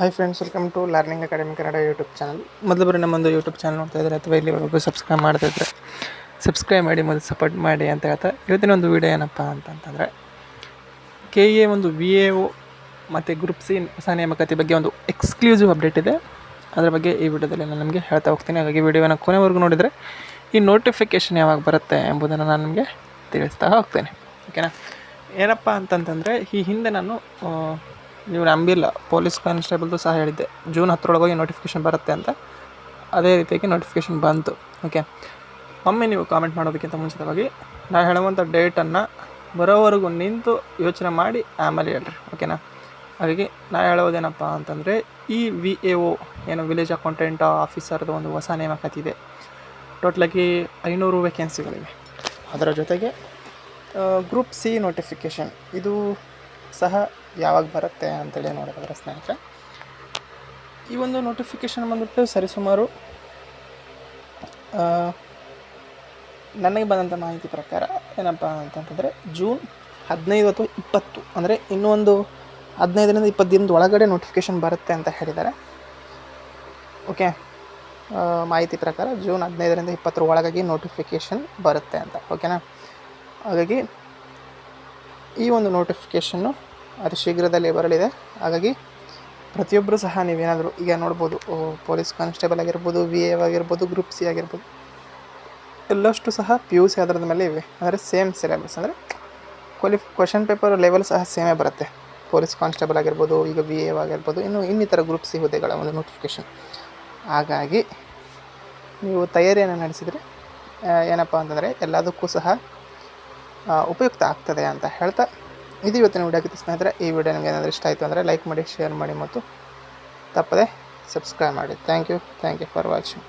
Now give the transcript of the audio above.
Hi friends, welcome to learning academy Kannada YouTube channel. ಮೊದಲು ಬರೀ ನಮ್ಮೊಂದು YouTube channel ನೋಡ್ತಾ ಇದ್ದರೆ ಅಥವಾ ಇಲ್ಲಿವರೆಗೂ ಸಬ್ಸ್ಕ್ರೈಬ್ ಮಾಡ್ತಾ ಇದ್ದರೆ ಸಬ್ಸ್ಕ್ರೈಬ್ ಮಾಡಿ ಮತ್ತು ಸಪೋರ್ಟ್ ಮಾಡಿ ಅಂತ ಹೇಳ್ತಾ ಇವತ್ತಿನ ಒಂದು ವೀಡಿಯೋ ಏನಪ್ಪ ಅಂತಂತಂದರೆ KA ಒಂದು VAO ಮತ್ತು ಗ್ರೂಪ್ ಸಿ ಹೊಸ ನೇಮಕಾತಿ ಬಗ್ಗೆ ಒಂದು ಎಕ್ಸ್ಕ್ಲೂಸಿವ್ ಅಪ್ಡೇಟ್ ಇದೆ. ಅದರ ಬಗ್ಗೆ ಈ ವಿಡಿಯೋದಲ್ಲಿ ನಾನು ನಿಮಗೆ ಹೇಳ್ತಾ ಹೋಗ್ತೀನಿ. ಹಾಗಾಗಿ ವಿಡಿಯೋನ ಕೊನೆವರೆಗೂ ನೋಡಿದರೆ ಈ ನೋಟಿಫಿಕೇಷನ್ ಯಾವಾಗ ಬರುತ್ತೆ ಎಂಬುದನ್ನು ನಾನು ನಿಮಗೆ ತಿಳಿಸ್ತಾ ಹೋಗ್ತೇನೆ. ಓಕೆನಾ? ಏನಪ್ಪ ಅಂತಂತಂದರೆ ಈ ಹಿಂದೆ ನಾನು ನೀವು ನಂಬಿಲ್ಲ, ಪೊಲೀಸ್ ಕಾನ್ಸ್ಟೇಬಲ್ದು ಸಹ ಹೇಳಿದ್ದೆ ಜೂನ್ 10 ನೋಟಿಫಿಕೇಷನ್ ಬರುತ್ತೆ ಅಂತ. ಅದೇ ರೀತಿಯಾಗಿ ನೋಟಿಫಿಕೇಷನ್ ಬಂತು. ಓಕೆ, ಒಮ್ಮೆ ನೀವು ಕಾಮೆಂಟ್ ಮಾಡೋದಕ್ಕಿಂತ ಮುಂಚಿತವಾಗಿ ನಾನು ಹೇಳುವಂಥ ಡೇಟನ್ನು ಬರೋವರೆಗೂ ನಿಂತು ಯೋಚನೆ ಮಾಡಿ ಆಮೇಲೆ ಹೇಳ್ರಿ. ಓಕೆನಾ? ಹಾಗಾಗಿ ನಾನು ಹೇಳೋದೇನಪ್ಪ ಅಂತಂದರೆ ಈ VAO ಏನು ವಿಲೇಜ್ ಅಕೌಂಟೆಂಟ್ ಆಫೀಸರ್ದು ಒಂದು ಹೊಸ ನೇಮಕಾತಿ ಇದೆ. ಟೋಟಲಾಗಿ 500 ವೇಕೆನ್ಸಿಗಳಿವೆ. ಅದರ ಜೊತೆಗೆ ಗ್ರೂಪ್ ಸಿ ನೋಟಿಫಿಕೇಷನ್ ಇದು ಸಹ ಯಾವಾಗ ಬರುತ್ತೆ ಅಂತೇಳಿ ನೋಡಿದ್ರೆ ಸ್ನೇಹಿತರೆ, ಈ ಒಂದು ನೋಟಿಫಿಕೇಷನ್ ಬಂದ್ಬಿಟ್ಟು ಸರಿಸುಮಾರು ನನಗೆ ಬಂದಂಥ ಮಾಹಿತಿ ಪ್ರಕಾರ ಏನಪ್ಪ ಅಂತಂತಂದರೆ ಜೂನ್ 15 ಅಥವಾ 20 ಅಂದರೆ ಇನ್ನೂ ಒಂದು 15ರಿಂದ 20 ದಿನದ ಒಳಗಡೆ ನೋಟಿಫಿಕೇಷನ್ ಬರುತ್ತೆ ಅಂತ ಹೇಳಿದ್ದಾರೆ. ಓಕೆ, ಮಾಹಿತಿ ಪ್ರಕಾರ ಜೂನ್ 15ರಿಂದ 20 ಒಳಗಾಗಿ ನೋಟಿಫಿಕೇಷನ್ ಬರುತ್ತೆ ಅಂತ. ಓಕೆನಾ? ಹಾಗಾಗಿ ಈ ಒಂದು ನೋಟಿಫಿಕೇಷನ್ನು ಅತಿ ಶೀಘ್ರದಲ್ಲೇ ಬರಲಿದೆ. ಹಾಗಾಗಿ ಪ್ರತಿಯೊಬ್ಬರು ಸಹ ನೀವೇನಾದರೂ ಈಗ ನೋಡ್ಬೋದು, ಪೊಲೀಸ್ ಕಾನ್ಸ್ಟೇಬಲ್ ಆಗಿರ್ಬೋದು, VAO ಆಗಿರ್ಬೋದು, ಗ್ರೂಪ್ ಸಿ ಆಗಿರ್ಬೋದು, ಎಲ್ಲಷ್ಟು ಸಹ PUC ಆಧಾರದ ಮೇಲೆ ಇವೆ. ಅಂದರೆ ಸೇಮ್ ಸಿಲೆಬಸ್, ಅಂದರೆ ಕ್ವಶನ್ ಪೇಪರ್ ಲೆವೆಲ್ ಸಹ ಸೇಮೇ ಬರುತ್ತೆ. ಪೊಲೀಸ್ ಕಾನ್ಸ್ಟೇಬಲ್ ಆಗಿರ್ಬೋದು, ಈಗ VAO ಆಗಿರ್ಬೋದು, ಇನ್ನಿತರ ಗ್ರೂಪ್ ಸಿ ಹುದ್ದೆಗಳ ಒಂದು ನೋಟಿಫಿಕೇಷನ್. ಹಾಗಾಗಿ ನೀವು ತಯಾರಿಯನ್ನು ನಡೆಸಿದರೆ ಏನಪ್ಪ ಅಂತಂದರೆ ಎಲ್ಲದಕ್ಕೂ ಸಹ ಉಪಯುಕ್ತ ಆಗ್ತದೆ ಅಂತ ಹೇಳ್ತಾ ಇದು ಇವತ್ತಿನ ವಿಡಿಯೋ ಆಗಿತ್ತು ಸ್ನೇಹಿತರೆ. ಈ ವಿಡಿಯೋ ನಿಮಗೆ ಏನಾದರೂ ಇಷ್ಟ ಆಯಿತು ಅಂದರೆ ಲೈಕ್ ಮಾಡಿ, ಶೇರ್ ಮಾಡಿ ಮತ್ತು ತಪ್ಪದೆ ಸಬ್ಸ್ಕ್ರೈಬ್ ಮಾಡಿ. Thank you for watching.